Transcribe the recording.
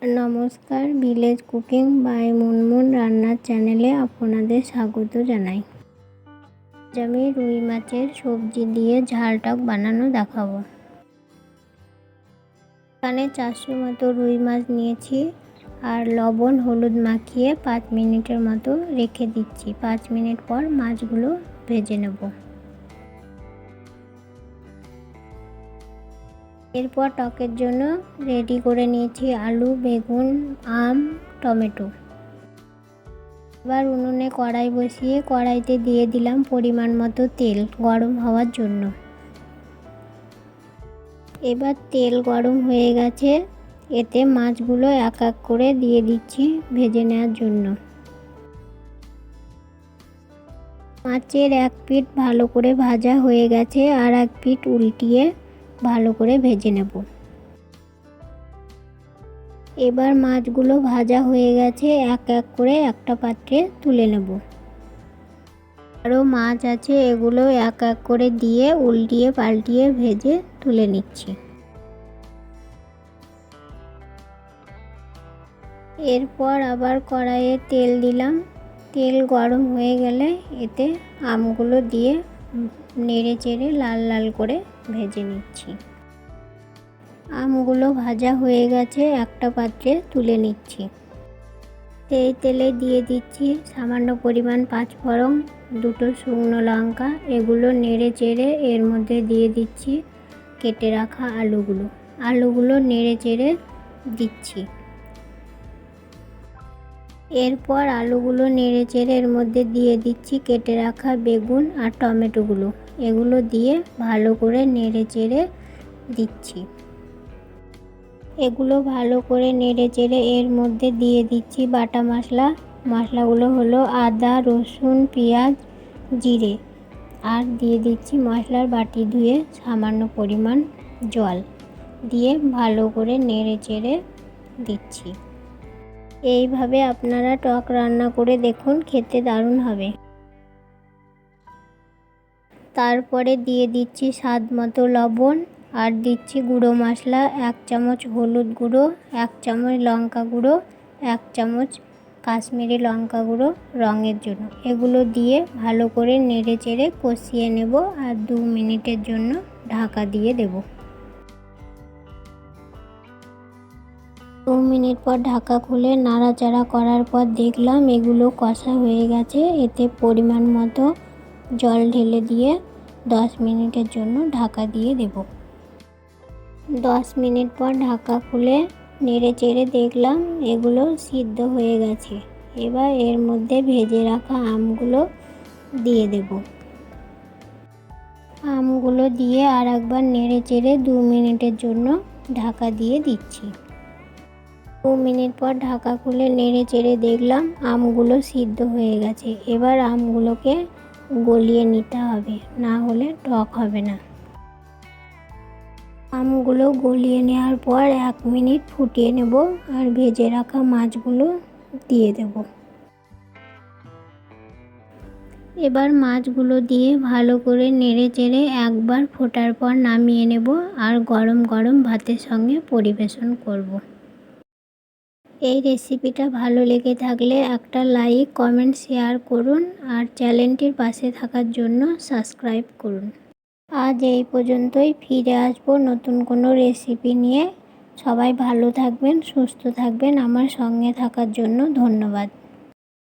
নমস্কার, village cooking by Munmun রান্নার চ্যানেলে আপনাদের স্বাগত জানাই। আজ আমি রুই মাছের সবজি দিয়ে ঝাল টক বানানো দেখাবো। এখানে 400 মতো রুই মাছ নিয়েছি আর লবণ হলুদ মাখিয়ে 5 মিনিটের মতো রেখে দিচ্ছি। 5 মিনিট পর মাছগুলো ভেজে নেব। এরপর টকের জন্য রেডি করে নিয়েছি আলু, বেগুন, আম, টমেটো। এবার উনুনে কড়াই বসিয়ে কড়াইতে দিয়ে দিলাম পরিমাণ মতো তেল গরম হওয়ার জন্য। এবার তেল গরম হয়ে গেছে, এতে মাছগুলো এক এক করে দিয়ে দিচ্ছি ভেজে নেওয়ার জন্য। মাছের এক পিঠ ভালো করে ভাজা হয়ে গেছে, আর এক পিঠ উল্টিয়ে ভালো করে ভেজে নেব। এবার মাছগুলো ভাজা হয়ে গেছে, এক এক করে একটা পাত্রে তুলে নেব। আরও মাছ আছে, এগুলো এক এক করে দিয়ে উল্টিয়ে পাল্টিয়ে ভেজে তুলে নিচ্ছি। এরপর আবার কড়াইয়ে তেল দিলাম। তেল গরম হয়ে গেলে এতে আমগুলো দিয়ে নেড়ে চেড়ে লাল লাল করে ভেজে নিচ্ছি। আমগুলো ভাজা হয়ে গেছে, একটা পাত্রে তুলে নিচ্ছি। এই তেলে দিয়ে দিচ্ছি সামান্য পরিমাণ 5 ফোড়ন, 2টো শুকনো লঙ্কা। এগুলো নেড়ে চেড়ে এর মধ্যে দিয়ে দিচ্ছি কেটে রাখা আলুগুলো নেড়ে চেড়ে দিচ্ছি। এরপর আলুগুলো নেড়ে চেড়ে এর মধ্যে দিয়ে দিচ্ছি কেটে রাখা বেগুন আর টমেটোগুলো। এগুলো দিয়ে ভালো করে নেড়ে চেড়ে দিচ্ছি। এগুলো ভালো করে নেড়ে চেড়ে এর মধ্যে দিয়ে দিচ্ছি বাটা মশলাগুলো হলো আদা, রসুন, পেঁয়াজ, জিরে, আর দিয়ে দিচ্ছি মশলার বাটি ধুয়ে সামান্য পরিমাণ জল দিয়ে ভালো করে নেড়ে চেড়ে দিচ্ছি। এইভাবে আপনারা টক রান্না করে দেখুন, খেতে দারুণ হবে। তারপরে দিয়ে দিচ্ছি স্বাদ মতো লবণ, আর দিচ্ছি গুঁড়ো মশলা 1 চামচ হলুদ গুঁড়ো, 1 চামচ লঙ্কা গুঁড়ো, 1 চামচ কাশ্মীরি লঙ্কা গুঁড়ো রঙের জন্য। এগুলো দিয়ে ভালো করে নেড়ে চেড়ে কষিয়ে নেব আর 2 মিনিটের জন্য ঢাকা দিয়ে দেব। 2 মিনিট পর ঢাকা খুলে নাড়াচাড়া করার পর দেখলাম এগুলো কষা হয়ে গেছে। এতে পরিমাণ মতো জল ঢেলে দিয়ে 10 মিনিটের জন্য ঢাকা দিয়ে দেব। 10 মিনিট পর ঢাকা খুলে নেড়ে চেড়ে দেখলাম এগুলো সিদ্ধ হয়ে গেছে। এবার এর মধ্যে ভেজে রাখা আমগুলো দিয়ে দেব। আমগুলো দিয়ে আর একবার নেড়ে চেড়ে 2 মিনিটের জন্য ঢাকা দিয়ে দিচ্ছি। 2 মিনিট পর ঢাকা খুলে নেড়ে চেড়ে দেখলাম আমগুলো সিদ্ধ হয়ে গেছে। এবার আমগুলোকে গলিয়ে নিতে হবে, না হলে টক হবে না। আমগুলো গলিয়ে নেওয়ার পর 1 মিনিট ফুটিয়ে নেব আর ভেজে রাখা মাছগুলো দিয়ে দেব। এবার মাছগুলো দিয়ে ভালো করে নেড়ে চেড়ে একবার ফোটার পর নামিয়ে নেব আর গরম গরম ভাতের সঙ্গে পরিবেশন করব। এই রেসিপিটা ভালো লেগে থাকলে একটা লাইক, কমেন্ট, শেয়ার করুন আর চ্যানেলটির পাশে থাকার জন্য সাবস্ক্রাইব করুন। আজ এই পর্যন্তই, ফিরে আসবো নতুন কোনো রেসিপি নিয়ে। সবাই ভালো থাকবেন, সুস্থ থাকবেন। আমার সঙ্গে থাকার জন্য ধন্যবাদ।